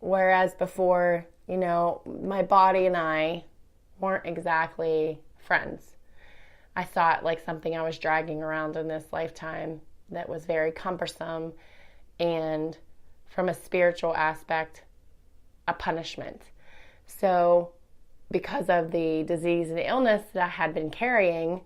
Whereas before, my body and I weren't exactly friends. I saw it like something I was dragging around in this lifetime that was very cumbersome, and from a spiritual aspect, a punishment. So because of the disease and illness that I had been carrying,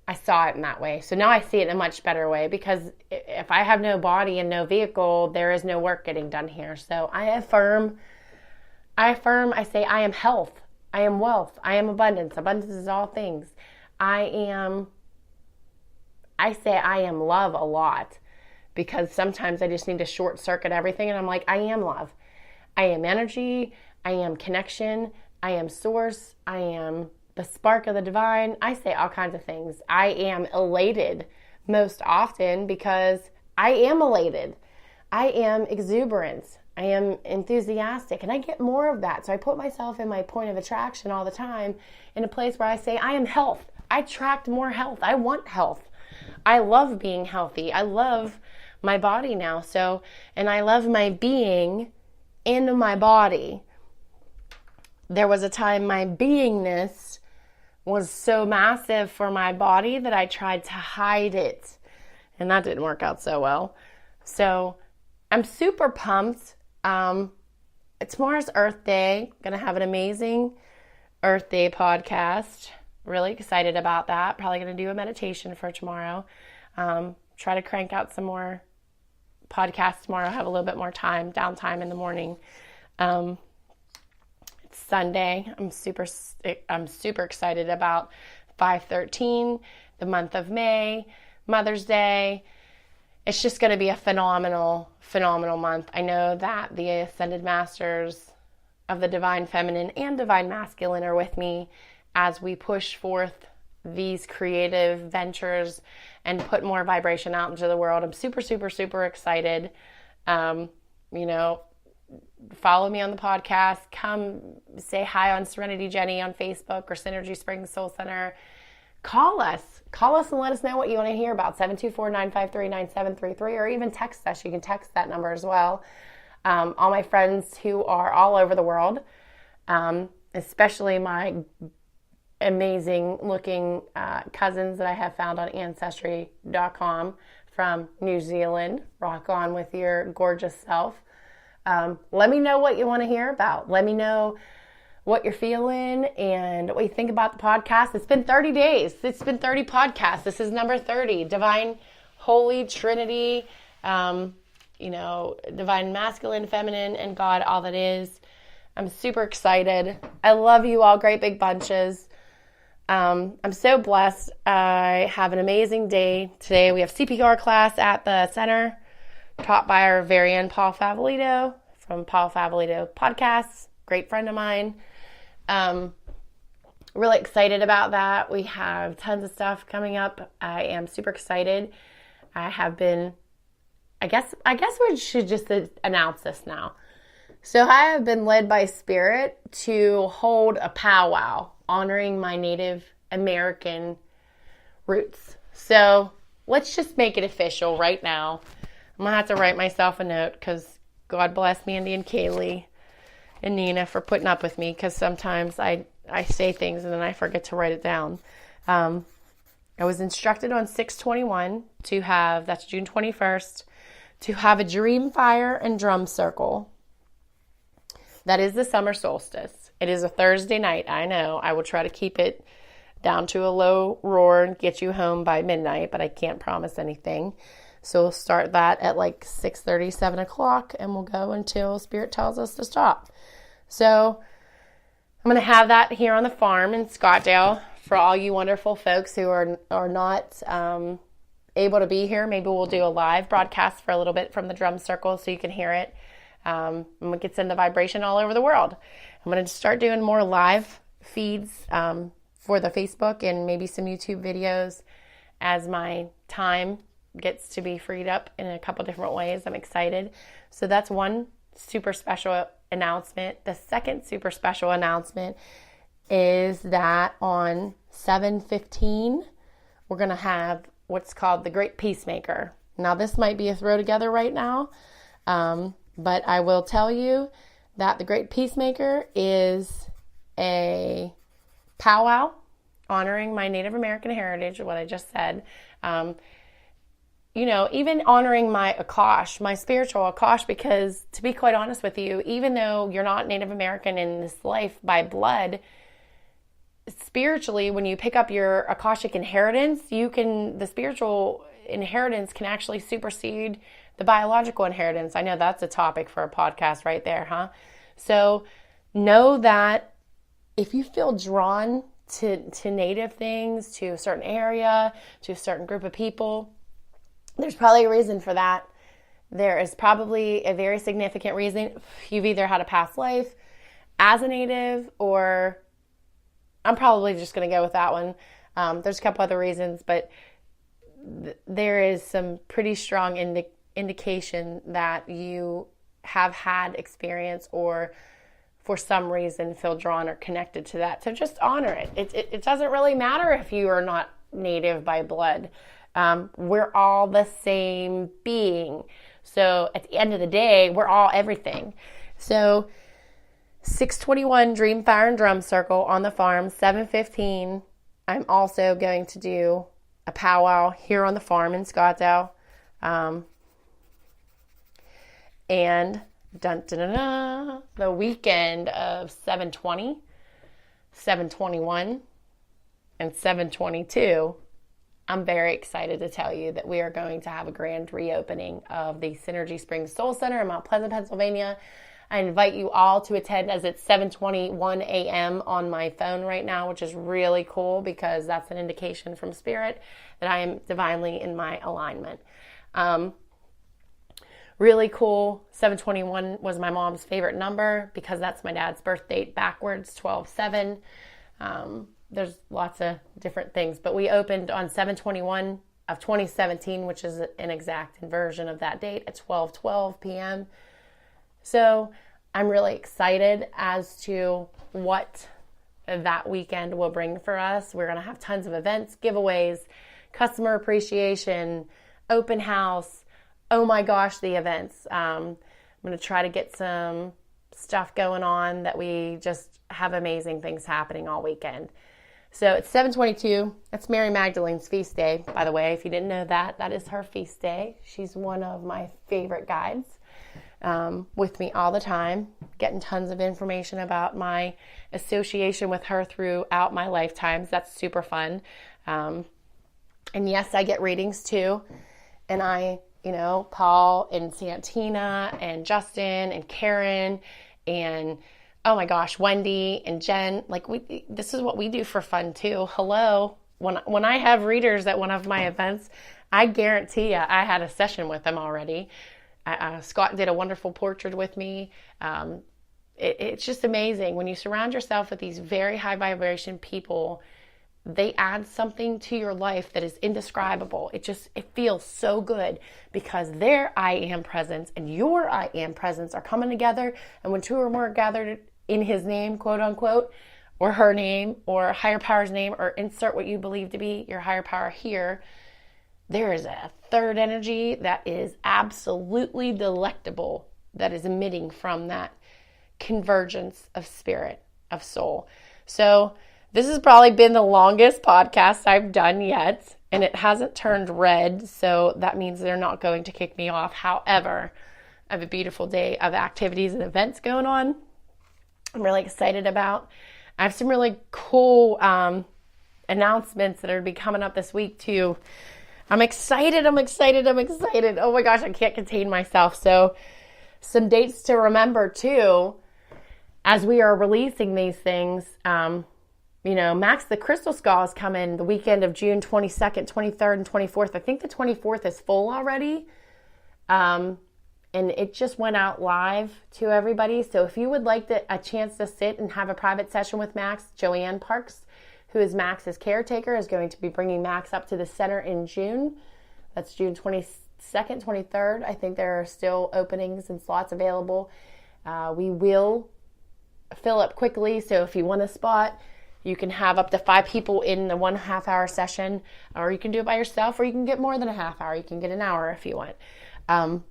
I saw it in that way. So now I see it in a much better way, because if I have no body and no vehicle, there is no work getting done here. So I affirm, I say I am health, I am wealth, I am abundance. Abundance is all things. I say I am love a lot, because sometimes I just need to short circuit everything, and I'm like, I am love. I am energy, I am connection, I am source, I am the spark of the divine. I say all kinds of things. I am elated most often because I am elated. I am exuberant. I am enthusiastic, and I get more of that. So I put myself in my point of attraction all the time, in a place where I say I am health. I attract more health. I want health. I love being healthy. I love my body now. And I love my being in my body. There was a time my beingness was so massive for my body that I tried to hide it, and that didn't work out so well. So I'm super pumped. Tomorrow's Earth Day. Gonna have an amazing Earth Day podcast. Really excited about that. Probably gonna do a meditation for tomorrow. Try to crank out some more podcasts tomorrow. Have a little bit more downtime in the morning. It's Sunday. I'm super excited about 5/13, the month of May, Mother's Day. It's just going to be a phenomenal month. I know that the Ascended Masters of the Divine Feminine and Divine Masculine are with me as we push forth these creative ventures and put more vibration out into the world. I'm super excited. Follow me on the podcast. Come say hi on Serenity Jenny on Facebook or Synergy Springs Soul Center. Call us and let us know what you want to hear about. 724-953-9733, or even text us. You can text that number as well. All my friends who are all over the world, especially my amazing looking cousins that I have found on Ancestry.com from New Zealand. Rock on with your gorgeous self. Let me know what you want to hear about. Let me know what you're feeling and what you think about the podcast. It's been 30 days. It's been 30 podcasts. This is number 30. Divine, Holy Trinity, Divine Masculine, Feminine, and God, all that is. I'm super excited. I love you all, great big bunches. I'm so blessed. I have an amazing day today. We have CPR class at the center, taught by our very own Paul Favolito from Paul Favolito Podcasts, great friend of mine. Really excited about that. We have tons of stuff coming up. I am super excited. I guess we should just announce this now. So I have been led by Spirit to hold a powwow honoring my Native American roots. So let's just make it official right now. I'm going to have to write myself a note, because God bless Mandy and Kaylee and Nina for putting up with me, because sometimes I say things and then I forget to write it down. I was instructed on 6/21 to have, that's June 21st, to have a dream fire and drum circle. That is the summer solstice. It is a Thursday night. I know. I will try to keep it down to a low roar and get you home by midnight, but I can't promise anything. So we'll start that at like 6:30, 7 o'clock, and we'll go until Spirit tells us to stop. So I'm going to have that here on the farm in Scottsdale for all you wonderful folks who are not able to be here. Maybe we'll do a live broadcast for a little bit from the drum circle so you can hear it. And we can send the vibration all over the world. I'm going to start doing more live feeds for the Facebook and maybe some YouTube videos as my time gets to be freed up in a couple different ways. I'm excited. So that's one super special announcement. The second super special announcement is that on 7/15, we're going to have what's called the Great Peacemaker. Now, this might be a throw together right now. But I will tell you that the Great Peacemaker is a powwow honoring my Native American heritage, what I just said. Even honoring my Akash, my spiritual Akash, because to be quite honest with you, even though you're not Native American in this life by blood, spiritually, when you pick up your Akashic inheritance, the spiritual inheritance can actually supersede the biological inheritance. I know that's a topic for a podcast right there, huh? So know that if you feel drawn to Native things, to a certain area, to a certain group of people, there's probably a reason for that. There is probably a very significant reason. You've either had a past life as a Native, or I'm probably just going to go with that one. There's a couple other reasons, but there is some pretty strong indication that you have had experience or for some reason feel drawn or connected to that. So just honor it. It doesn't really matter if you are not Native by blood. We're all the same being. So at the end of the day, we're all everything. So 6:21 Dream Fire and Drum Circle on the farm, 7:15. I'm also going to do a powwow here on the farm in Scottsdale. And the weekend of 7/20, 7/21, and 7/22, I'm very excited to tell you that we are going to have a grand reopening of the Synergy Springs Soul Center in Mount Pleasant, Pennsylvania. I invite you all to attend, as it's 7:21 a.m. on my phone right now, which is really cool because that's an indication from Spirit that I am divinely in my alignment. Really cool. 7/21 was my mom's favorite number because that's my dad's birth date backwards, 12/7. There's lots of different things, but we opened on 7/21 of 2017, which is an exact inversion of that date, at 12:12 p.m. So I'm really excited as to what that weekend will bring for us. We're going to have tons of events, giveaways, customer appreciation, open house. Oh my gosh, the events. I'm going to try to get some stuff going on that we just have amazing things happening all weekend. So it's 7/22. That's Mary Magdalene's feast day, by the way. If you didn't know that, that is her feast day. She's one of my favorite guides, with me all the time, getting tons of information about my association with her throughout my lifetimes. That's super fun. And yes, I get readings too. And Paul and Santina and Justin and Karen and, oh my gosh, Wendy and Jen, this is what we do for fun too. Hello. When I have readers at one of my events, I guarantee you I had a session with them already. Scott did a wonderful portrait with me. It's just amazing. When you surround yourself with these very high vibration people, they add something to your life that is indescribable. It feels so good because their I am presence and your I am presence are coming together. And when two or more are gathered in his name, quote unquote, or her name or higher power's name, or insert what you believe to be your higher power here, there is a third energy that is absolutely delectable that is emitting from that convergence of spirit, of soul. So this has probably been the longest podcast I've done yet, and it hasn't turned red, so that means they're not going to kick me off. However, I have a beautiful day of activities and events going on I'm really excited about. I have some really cool announcements that are going to be coming up this week too. I'm excited. Oh my gosh, I can't contain myself. So some dates to remember too, as we are releasing these things. Max the Crystal Skull is coming the weekend of June 22nd, 23rd, and 24th. I think the 24th is full already. And it just went out live to everybody. So if you would like a chance to sit and have a private session with Max, Joanne Parks, who is Max's caretaker, is going to be bringing Max up to the center in June. That's June 22nd, 23rd. I think there are still openings and slots available. We will fill up quickly. So if you want a spot, you can have up to 5 people in the 1 half-hour session, or you can do it by yourself, or you can get more than a half hour. You can get an hour if you want.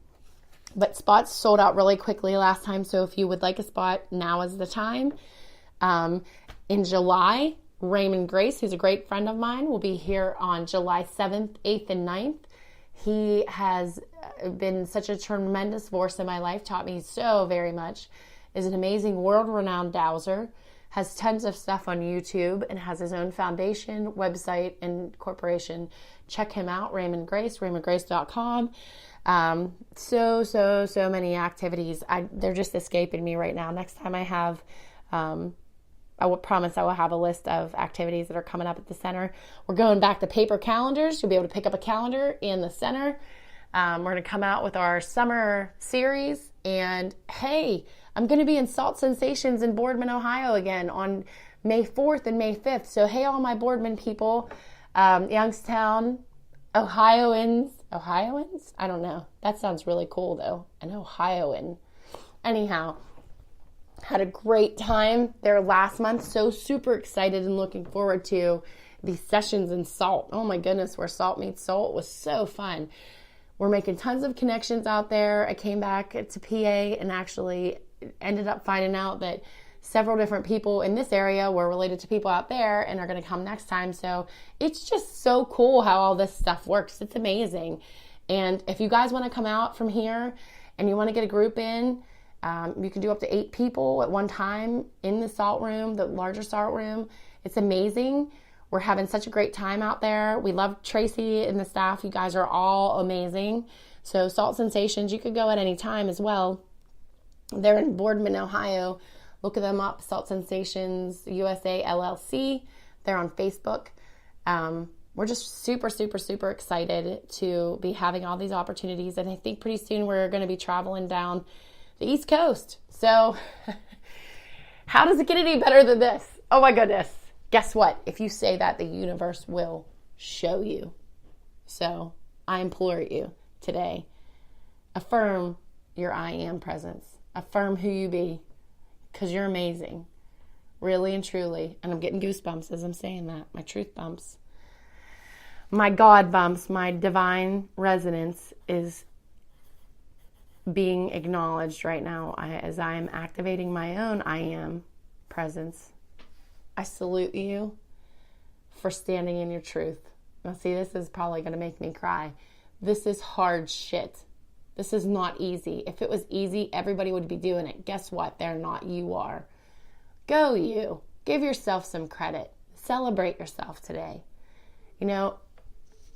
But spots sold out really quickly last time, so if you would like a spot, now is the time. In July, Raymond Grace, who's a great friend of mine, will be here on July 7th, 8th, and 9th. He has been such a tremendous force in my life, taught me so very much, is an amazing world-renowned dowser, has tons of stuff on YouTube, and has his own foundation, website, and corporation. Check him out, Raymond Grace, raymondgrace.com. So many activities. They're just escaping me right now. Next time I have, I will promise I will have a list of activities that are coming up at the center. We're going back to paper calendars. You'll be able to pick up a calendar in the center. We're going to come out with our summer series. And hey, I'm going to be in Salt Sensations in Boardman, Ohio again on May 4th and May 5th. So hey, all my Boardman people, Youngstown, Ohioans? I don't know. That sounds really cool though. An Ohioan. Anyhow, had a great time there last month. So super excited and looking forward to these sessions in Salt. Oh my goodness, where Salt meets Soul. It was so fun. We're making tons of connections out there. I came back to PA and actually ended up finding out that several different people in this area were related to people out there and are going to come next time. So it's just so cool how all this stuff works. It's amazing. And if you guys want to come out from here and you want to get a group in, you can do up to 8 people at one time in the salt room, the larger salt room. It's amazing. We're having such a great time out there. We love Tracy and the staff. You guys are all amazing. So Salt Sensations, you could go at any time as well. They're in Boardman, Ohio. Look them up, Salt Sensations USA LLC. They're on Facebook. We're just super, super, super excited to be having all these opportunities. And I think pretty soon we're going to be traveling down the East Coast. So how does it get any better than this? Oh my goodness. Guess what? If you say that, the universe will show you. So I implore you today, affirm your I am presence. Affirm who you be, because you're amazing. Really and truly. And I'm getting goosebumps as I'm saying that. My truth bumps. My God bumps. My divine resonance is being acknowledged right now as I am activating my own I am presence. I salute you for standing in your truth. Now see, this is probably going to make me cry. This is hard shit. This is not easy. If it was easy, everybody would be doing it. Guess what? They're not. You are. Go you. Give yourself some credit. Celebrate yourself today. You know,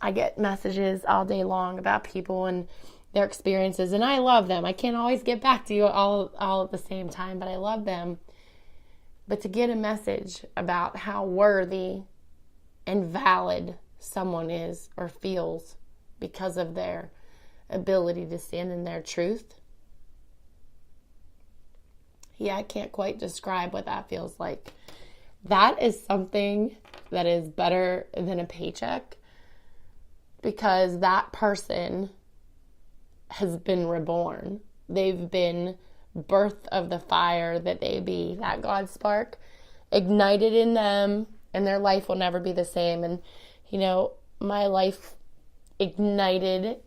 I get messages all day long about people and their experiences, and I love them. I can't always get back to you all at the same time, but I love them. But to get a message about how worthy and valid someone is or feels because of their ability to stand in their truth. Yeah, I can't quite describe what that feels like. That is something that is better than a paycheck, because that person has been reborn. They've been birth of the fire that they be. That God spark ignited in them, and their life will never be the same. And, you know, my life ignited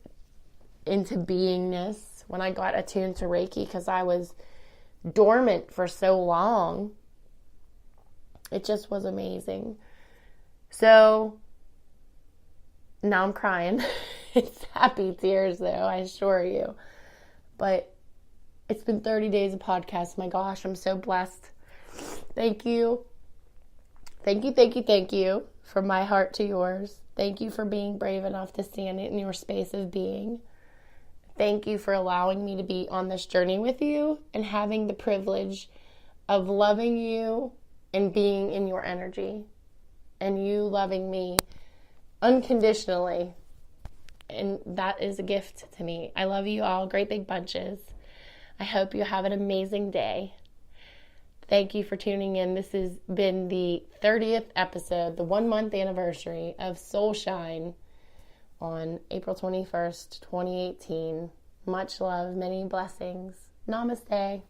into beingness when I got attuned to Reiki, because I was dormant for so long. It just was amazing. So now I'm crying. It's happy tears though, I assure you. But it's been 30 days of podcasts. My gosh, I'm so blessed. Thank you. Thank you, thank you, thank you. From my heart to yours. Thank you for being brave enough to stand in your space of being. Thank you for allowing me to be on this journey with you and having the privilege of loving you and being in your energy, and you loving me unconditionally. And that is a gift to me. I love you all, great big bunches. I hope you have an amazing day. Thank you for tuning in. This has been the 30th episode, the 1-month anniversary of Soul Shine on April 21st, 2018. Much love, many blessings. Namaste.